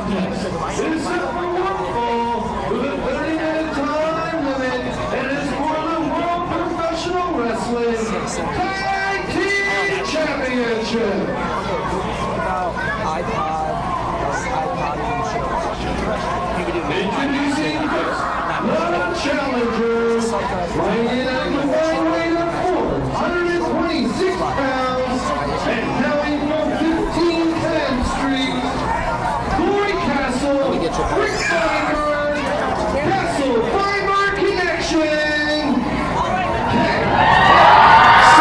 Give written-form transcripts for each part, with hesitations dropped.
contest is set for one fall with a 30-minute time limit and is for the World Professional Wrestling Tag Team Championship. Introducing the challengers, weighing in at the world weight of 426 pounds and hailing from 1510 Street, Kastle, Rick Feinberg, Kastle Feinberg Connection, KFC.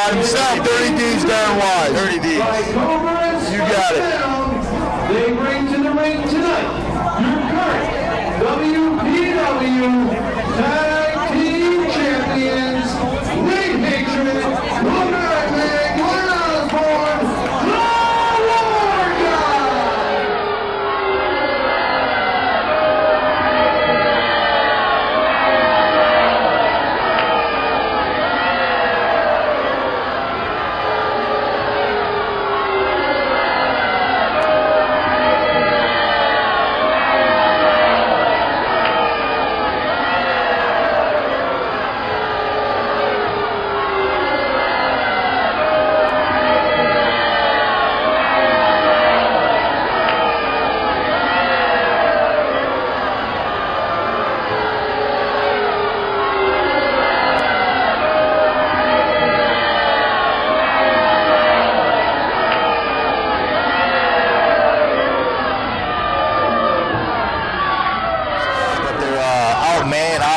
Himself, 30 D's darn wise. 30 D's. You got it. They bring to the ring tonight your current WPW Tag Team Champions, Wade Hatred, Feinberg, Wargods.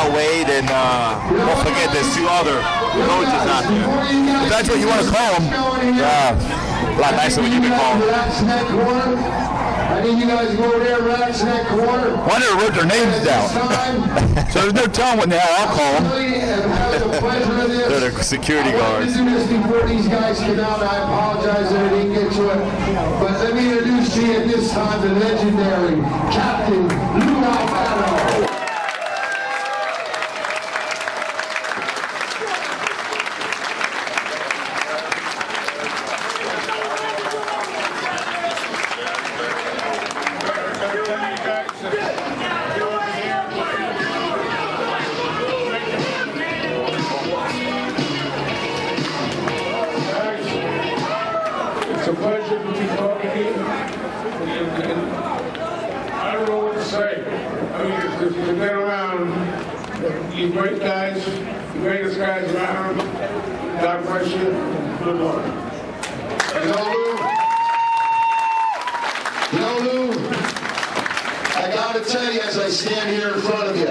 Outweighed, and don't forget there's two other coaches out there. If that's what you want to call them, a lot nicer when you can call them. I need you guys to go over there, Rat's Neck Corner. Why never wrote their names down? So there's no telling what the hell I'll call them. They're the security guards. I this before these guys came out. I apologize that I didn't get to it. But let me introduce to you at this time the legendary Captain Lou Albano. It's a pleasure to be talking to you. I don't know what to say. I mean, to get around, you great guys, the greatest guys around. God bless you. Good luck. You know, Lou, I gotta tell you as I stand here in front of you,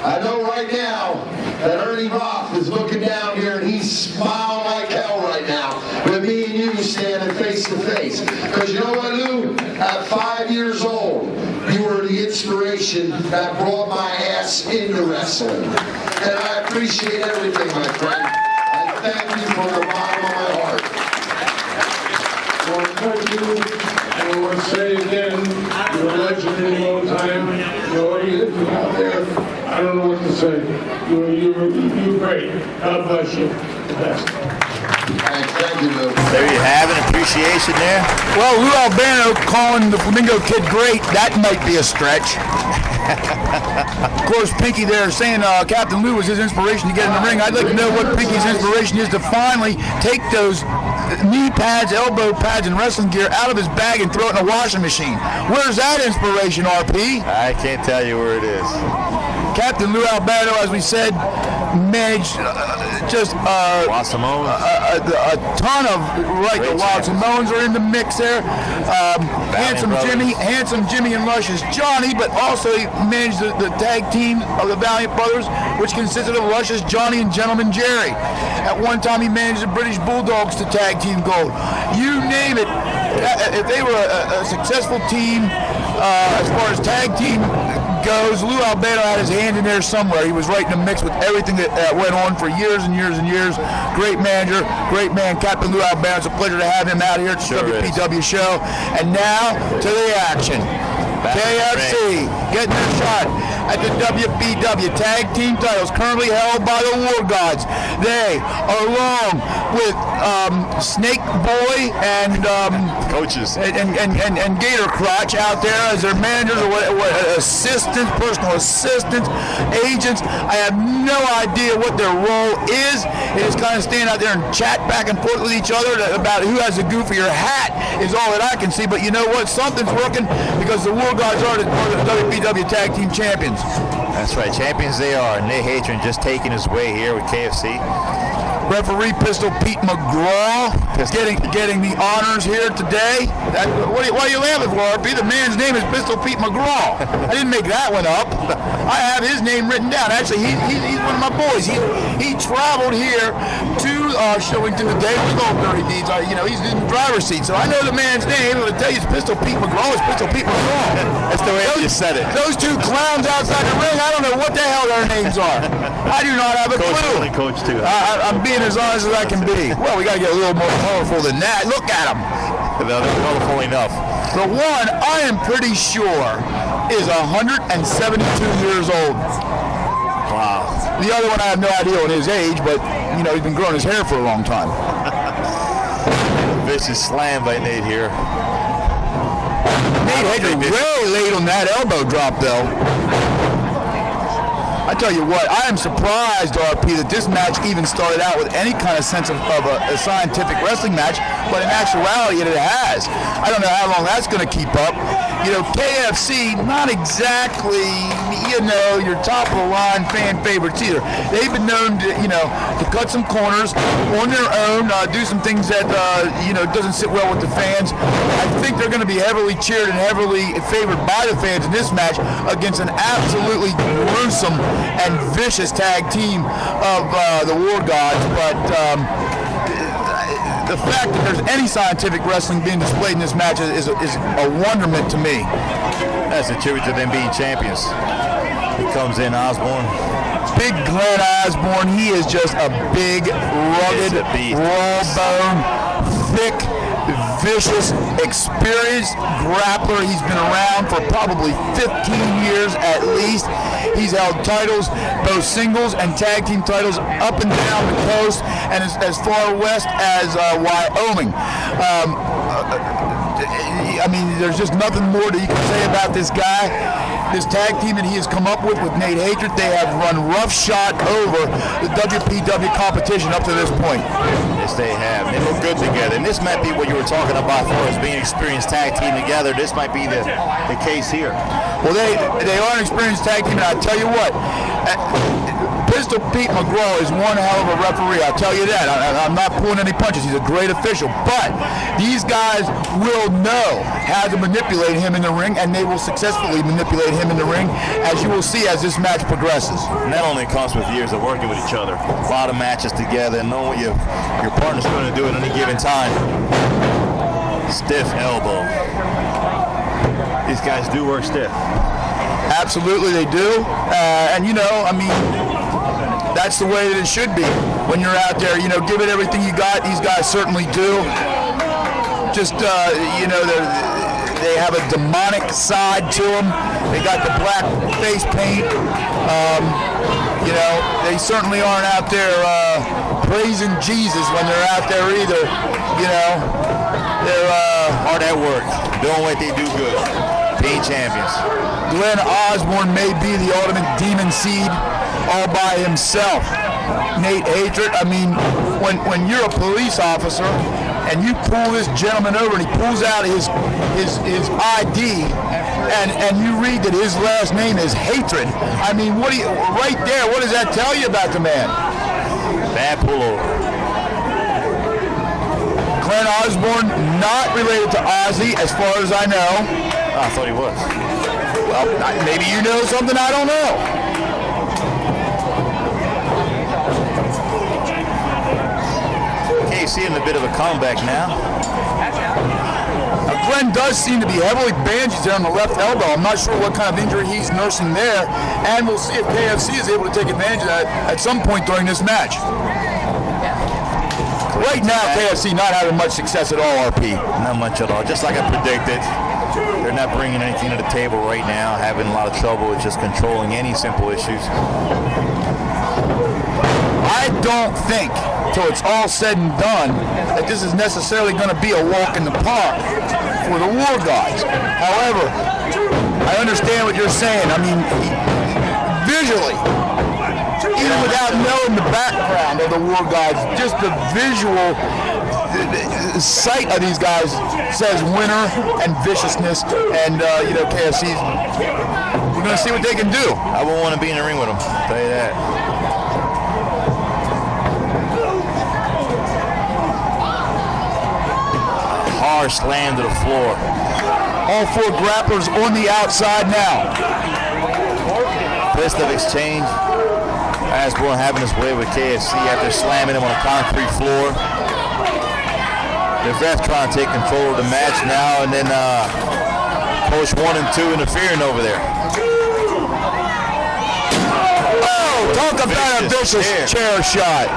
I know right now that Ernie Roth is looking down here and he's smiling like hell right now with me and you standing face to face. Because you know what, Lou? At 5 years old, you were the inspiration that brought my ass into wrestling. And I appreciate everything, my friend. I thank you from the bottom of my heart. I want to thank you, and I want to say again, you're a legend in your own time. You know, you out there, I don't know what to to say you're great. God bless you. The best. Thank you, Lou. There you have it. Appreciation there. Well, Lou Albano calling the Flamingo Kid great, that might be a stretch. Of course, Pinky there saying Captain Lou was his inspiration to get in the ring. I'd like to know what Pinky's inspiration is to finally take those knee pads, elbow pads, and wrestling gear out of his bag and throw it in a washing machine. Where's that inspiration, RP? I can't tell you where it is. Captain Lou Albano, as we said, managed just a ton of the Wild Samoans are in the mix there. Handsome Jimmy and Luscious Johnny, but also he managed the tag team of the Valiant Brothers, which consisted of Luscious Johnny and Gentleman Jerry. At one time he managed the British Bulldogs to tag team gold. You name it. If they were a successful team as far as tag team goes, Lou Albano had his hand in there somewhere. He was right in the mix with everything that went on for years and years and years. Great manager, great man, Captain Lou Albano. It's a pleasure to have him out here at the WPW show. And now to the action. KFC getting their shot at the WPW tag team titles, currently held by the Wargods. They are along with Snake Boy and coaches and Gator Crotch out there as their managers or assistants, personal assistants, agents. I have no idea what their role is. They just kind of stand out there and chat back and forth with each other about who has a goofier hat is all that I can see. But you know what? Something's working because the Wargods are the WPW Tag Team Champions. That's right, champions they are. Nate Hatron just taking his way here with KFC. Referee Pistol Pete McGraw getting the honors here today. Why are you laughing for, RP? The man's name is Pistol Pete McGraw. I didn't make that one up. I have his name written down. Actually, he's one of my boys. He traveled here to Shillington today with all dirty deeds. He's in the driver's seat, so I know the man's name. I'm going to tell you, it's Pistol Pete McGraw. It's Pistol Pete McGraw. That's the way you said it. Those two clowns outside the ring, I don't know what the hell their names are. I do not have a clue. Coach too. I'm being as honest as I can be. Well, we got to get a little more colorful than that. Look at them. They're colorful enough. The one I am pretty sure is 172 years old. Wow. The other one I have no idea on his age, but he's been growing his hair for a long time. Vicious slam by Nate here. Nate Hedger really late on that elbow drop, though. I tell you what, I am surprised, RP, that this match even started out with any kind of sense of a scientific wrestling match, but in actuality it has. I don't know how long that's going to keep up. KFC, not exactly, your top of the line fan favorites either. They've been known to cut some corners on their own, do some things that, doesn't sit well with the fans. I think they're going to be heavily cheered and heavily favored by the fans in this match against an absolutely gruesome and vicious tag team of the Wargods. But the fact that there's any scientific wrestling being displayed in this match is a wonderment to me. That's a tribute to them being champions. He comes in, Osborne. Big Glenn Osborne. He is just a big, rugged, raw bone, thick, vicious, experienced grappler. He's been around for probably 15 years at least. He's held titles, both singles and tag team titles, up and down the coast and as far west as Wyoming. There's just nothing more that you can say about this guy. This tag team that he has come up with Nate Hatred, they have run roughshod over the WPW competition up to this point. Yes, they have. They look good together. And this might be what you were talking about for us being an experienced tag team together. This might be the case here. Well, they are an experienced tag team, and I tell you what, Pistol Pete McGraw is one hell of a referee, I'll tell you that. I'm not pulling any punches. He's a great official. But these guys will know how to manipulate him in the ring, and they will successfully manipulate him in the ring, as you will see as this match progresses. And that only comes with years of working with each other. A lot of matches together and knowing what your partner's going to do at any given time. Stiff elbow. These guys do work stiff. Absolutely they do. That's the way that it should be. When you're out there, give it everything you got. These guys certainly do. Just, they have a demonic side to them. They got the black face paint. You know, they certainly aren't out there praising Jesus when they're out there either. You know, they're hard at work, doing what they do good, being champions. Glenn Osborne may be the ultimate demon seed all by himself. Nate Hatred, I mean, when you're a police officer and you pull this gentleman over and he pulls out his ID and you read that his last name is Hatred, I mean, right there, what does that tell you about the man? Bad pullover. Glenn Osborne, not related to Ozzy, as far as I know. I thought he was. Well, maybe you know something I don't know. KFC in a bit of a comeback now. Glenn does seem to be heavily bandaged there on the left elbow. I'm not sure what kind of injury he's nursing there, and we'll see if KFC is able to take advantage of that at some point during this match. Right now, KFC not having much success at all, RP. Not much at all. Just like I predicted, they're not bringing anything to the table right now, having a lot of trouble with just controlling any simple issues. I don't think, till it's all said and done, that this is necessarily going to be a walk in the park for the Wargods. However, I understand what you're saying. I mean, visually, even without knowing the background of the Wargods, just the visual sight of these guys says winner and viciousness, and you know, KFC's, we're going to see what they can do. I wouldn't want to be in the ring with them, I'll tell you that. Hard slam to the floor. All four grapplers on the outside now. Fist of exchange. Osborne having his way with KFC after slamming him on a concrete floor. The ref trying to take control of the match now, and then Coach 1 and 2 interfering over there. Oh, talk about a vicious chair shot.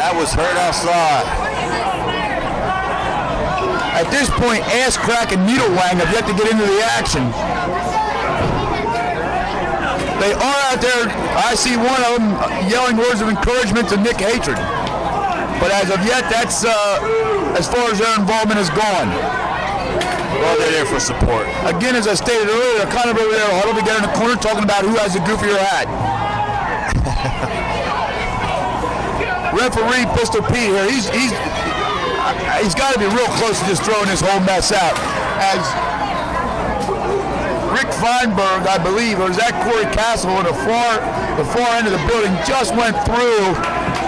That was hurt outside. At this point, Ass Crack and Needle Wang have yet to get into the action. They are out there. I see one of them yelling words of encouragement to Nick Hatred. But as of yet, that's as far as their involvement has gone. Well, they're there for support. Again, as I stated earlier, they're kind of over there huddled together in the corner talking about who has the goofier hat. Referee Pistol Pete here, he's got to be real close to just throwing this whole mess out. As Rick Feinberg, I believe, or is that Corey Kastle on the far end of the building, just went through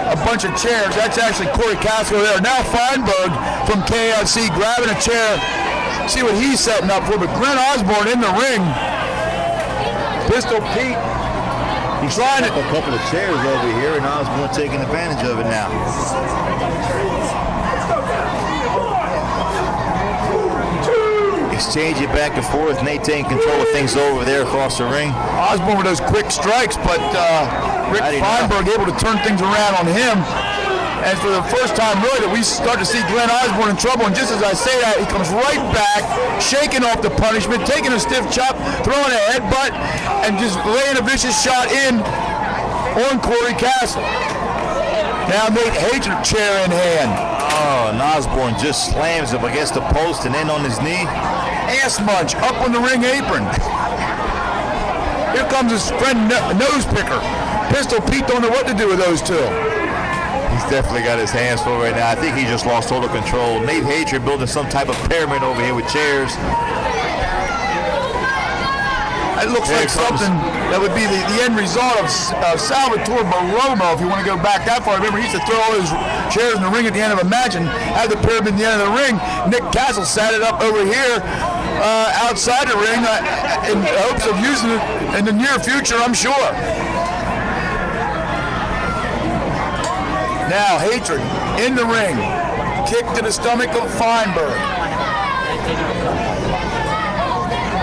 a bunch of chairs. That's actually Corey Kastle there. Now Feinberg from KFC grabbing a chair. See what he's setting up for. But Glenn Osborne in the ring. Pistol Pete. He's trying a couple of chairs over here, and Osborne taking advantage of it now. Exchange it back and forth. Nate taking control of things over there across the ring. Osborne with those quick strikes, but Rick Feinberg able to turn things around on him. And for the first time, really, that we start to see Glenn Osborne in trouble. And just as I say that, he comes right back, shaking off the punishment, taking a stiff chop, throwing a headbutt, and just laying a vicious shot in on Corey Kastle. Now Nate Hatred, chair in hand. Oh, and Osborne just slams him against the post and in on his knee. Ass munch up on the ring apron. Here comes his friend Nose Picker. Pistol Pete don't know what to do with those two. He's definitely got his hands full right now. I think he just lost total control. Nate Hatred building some type of pyramid over here with chairs. It looks like something that would be the end result of Salvatore Baromo, if you want to go back that far. Remember, he used to throw all his chairs in the ring at the end of a match and have the pyramid at the end of the ring. Nick Kastle sat it up over here outside the ring in hopes of using it in the near future, I'm sure. Now, Hatred in the ring. Kick to the stomach of Feinberg.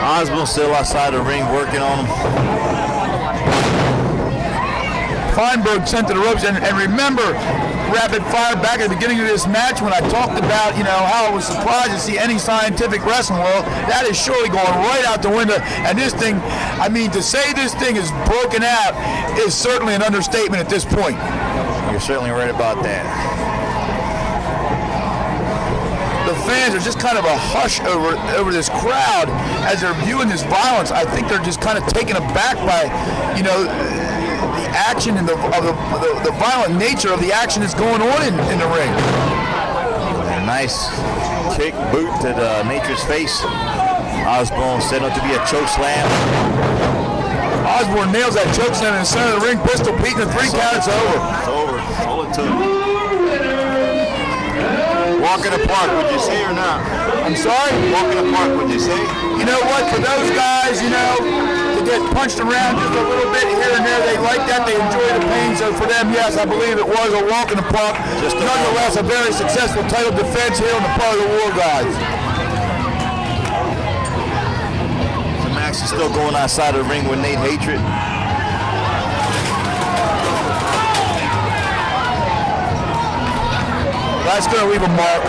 Osborne still outside the ring working on him. Feinberg sent to the ropes, and remember, rapid fire back at the beginning of this match when I talked about, how I was surprised to see any scientific wrestling. Well, that is surely going right out the window. And this thing, to say this thing is broken out is certainly an understatement at this point. You're certainly right about that. The fans are just kind of a hush over this crowd as they're viewing this violence. I think they're just kind of taken aback by, the action and the violent nature of the action that's going on in the ring. A nice kick boot to Nature's face. Osborne set up to be a choke slam. Osborne nails that choke slam in the center of the ring. Pistol Pete in the 3 count. It's over. It's over. All it took. Walk in the park, would you say or not? I'm sorry? Walk in the park, would you say? You know what? For those guys, to get punched around just a little bit here and there, they like that. They enjoy the pain. So for them, yes, I believe it was a walk in the park. Just nonetheless, a very successful title defense here on the part of the Wargods. The match is still going outside of the ring with Nate Hatred. That's going to leave a mark.